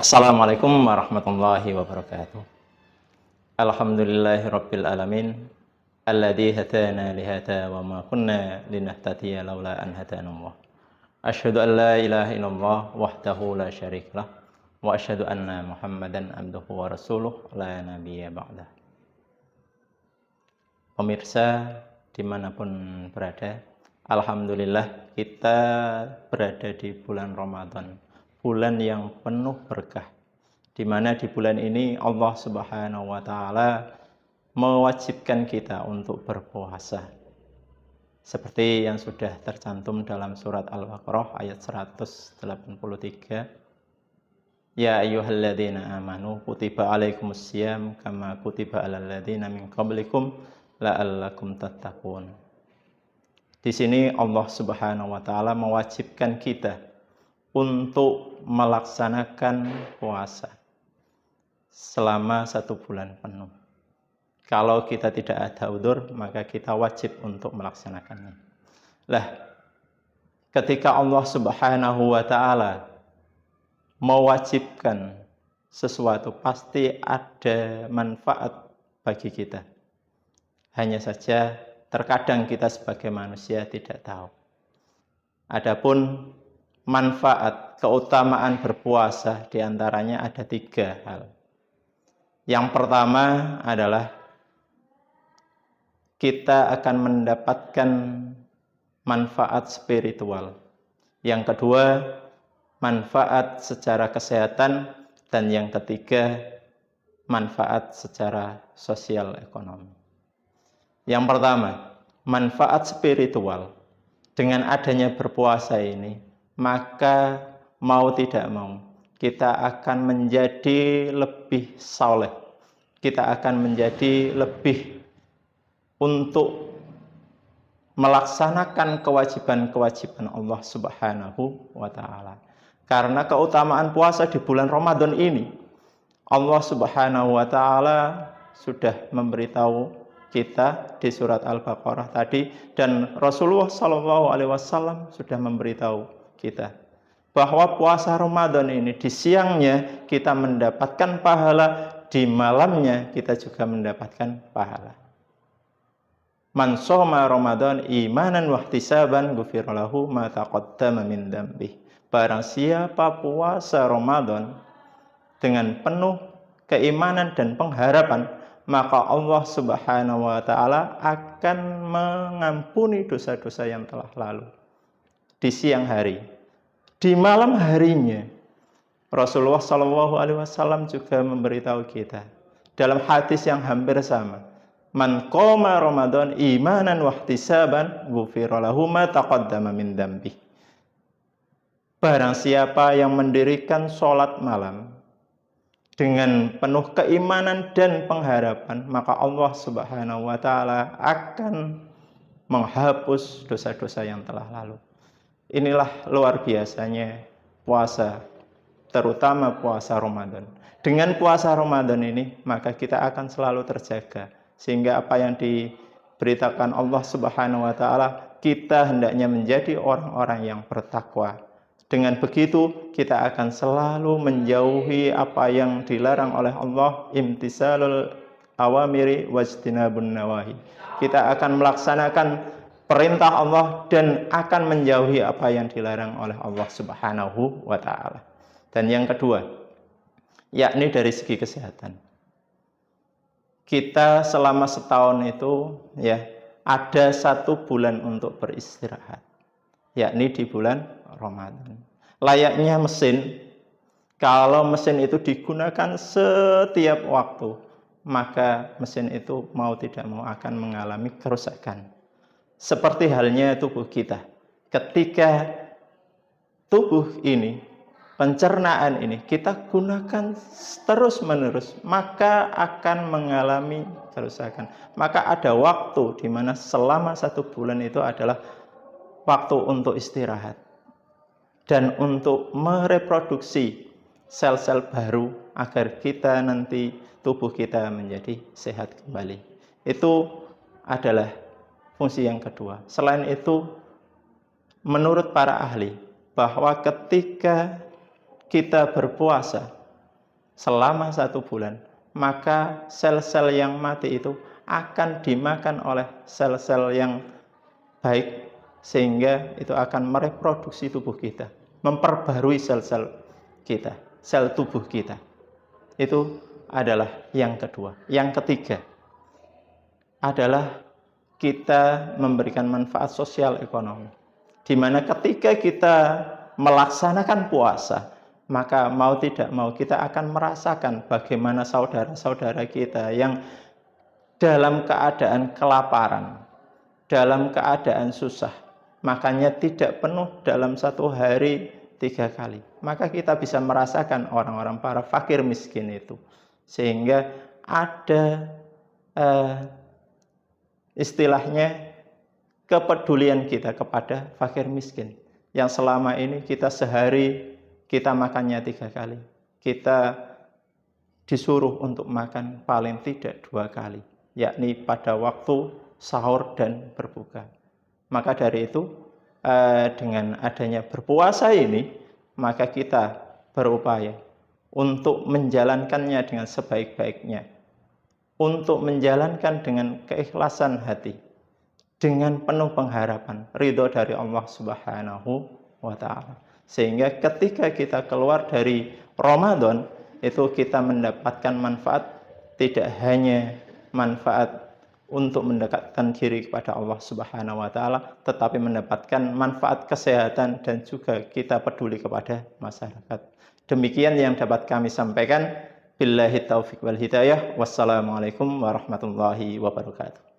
Assalamualaikum warahmatullahi wabarakatuh. Alhamdulillahirabbil alamin alladzi hadana li hadza wa ma kunna linahtadiya laula an hadanallah. Asyhadu an la ilaha illallah wahdahu la syarikalah wa asyhadu anna Muhammadan abduhu wa rasuluh la nabiyya ba'dah. Pemirsa dimanapun berada, alhamdulillah kita berada di bulan Ramadan, bulan yang penuh berkah, di mana di bulan ini Allah Subhanahu wa taala mewajibkan kita untuk berpuasa. Seperti yang sudah tercantum dalam surat Al-Baqarah ayat 183. Ya ayyuhalladzina amanu kutiba alaikumusiyam kama kutiba alal ladzina min qablikum la'allakum tattaqun. Di sini Allah Subhanahu wa taala mewajibkan kita untuk melaksanakan puasa selama 1 bulan penuh. Kalau kita tidak ada udzur, maka kita wajib untuk melaksanakannya. Lah, ketika Allah Subhanahu wa taala mewajibkan sesuatu, pasti ada manfaat bagi kita. Hanya saja terkadang kita sebagai manusia tidak tahu. Adapun manfaat, keutamaan berpuasa diantaranya ada 3 hal. Yang pertama adalah kita akan mendapatkan manfaat spiritual. Yang kedua, manfaat secara kesehatan. Dan yang ketiga, manfaat secara sosial ekonomi. Yang pertama, manfaat spiritual. Dengan adanya berpuasa ini, maka mau tidak mau, kita akan menjadi lebih saleh. Kita akan menjadi lebih untuk melaksanakan kewajiban-kewajiban Allah Subhanahu wa taala. Karena keutamaan puasa di bulan Ramadan ini, Allah Subhanahu wa taala sudah memberitahu kita di surat Al-Baqarah tadi, dan Rasulullah SAW sudah memberitahu kita bahwa puasa Ramadan ini di siangnya kita mendapatkan pahala, di malamnya kita juga mendapatkan pahala. Man shoma Ramadan imanan wahtisaban ghufira lahu ma taqaddama min dzambih. Barang siapa puasa Ramadan dengan penuh keimanan dan pengharapan, maka Allah Subhanahu wa taala akan mengampuni dosa-dosa yang telah lalu di siang hari. Di malam harinya, Rasulullah SAW juga memberitahu kita dalam hadis yang hampir sama, man qoma Ramadan imanan wahtisaban ghufira lahu ma taqaddama min dzambih. Barang siapa yang mendirikan sholat malam dengan penuh keimanan dan pengharapan, maka Allah Subhanahu wa taala akan menghapus dosa-dosa yang telah lalu. Inilah luar biasanya puasa, terutama puasa Ramadan. Dengan puasa Ramadan ini, maka kita akan selalu terjaga, sehingga apa yang diberitakan Allah Subhanahu wa taala, kita hendaknya menjadi orang-orang yang bertakwa. Dengan begitu, kita akan selalu menjauhi apa yang dilarang oleh Allah, imtisalul awamiri wajtinabun nawahi. Kita akan melaksanakan perintah Allah dan akan menjauhi apa yang dilarang oleh Allah Subhanahu wa taala. Dan yang kedua, yakni dari segi kesehatan. Kita selama setahun itu ada 1 bulan untuk beristirahat, yakni di bulan Ramadan. Layaknya mesin, kalau mesin itu digunakan setiap waktu, maka mesin itu mau tidak mau akan mengalami kerusakan. Seperti halnya tubuh kita. Ketika tubuh ini, pencernaan ini kita gunakan terus-menerus, maka akan mengalami kerusakan. Maka ada waktu di mana selama 1 bulan itu adalah waktu untuk istirahat dan untuk mereproduksi sel-sel baru agar kita nanti tubuh kita menjadi sehat kembali. Itu adalah fungsi yang kedua. Selain itu, menurut para ahli, bahwa ketika kita berpuasa, selama 1 bulan, maka sel-sel yang mati itu akan dimakan oleh sel-sel yang baik, sehingga itu akan mereproduksi tubuh kita, memperbarui sel-sel kita, sel tubuh kita. Itu adalah yang kedua. Yang ketiga adalah kita memberikan manfaat sosial ekonomi, di mana ketika kita melaksanakan puasa, maka mau tidak mau kita akan merasakan bagaimana saudara-saudara kita yang dalam keadaan kelaparan, dalam keadaan susah, makannya tidak penuh dalam 1 hari 3 kali. Maka kita bisa merasakan orang-orang para fakir miskin itu. Sehingga ada istilahnya kepedulian kita kepada fakir miskin. Yang selama ini kita sehari kita makannya 3 kali. Kita disuruh untuk makan paling tidak 2 kali, yakni pada waktu sahur dan berbuka. Maka dari itu, dengan adanya berpuasa ini, maka kita berupaya untuk menjalankannya dengan sebaik-baiknya, untuk menjalankan dengan keikhlasan hati, dengan penuh pengharapan ridho dari Allah Subhanahu wa Ta'ala. Sehingga ketika kita keluar dari Ramadan, itu kita mendapatkan manfaat, tidak hanya manfaat untuk mendekatkan diri kepada Allah Subhanahu wa Ta'ala, tetapi mendapatkan manfaat kesehatan dan juga kita peduli kepada masyarakat. Demikian yang dapat kami sampaikan. Billahi taufiq wal hidayah. Wassalamualaikum warahmatullahi wabarakatuh.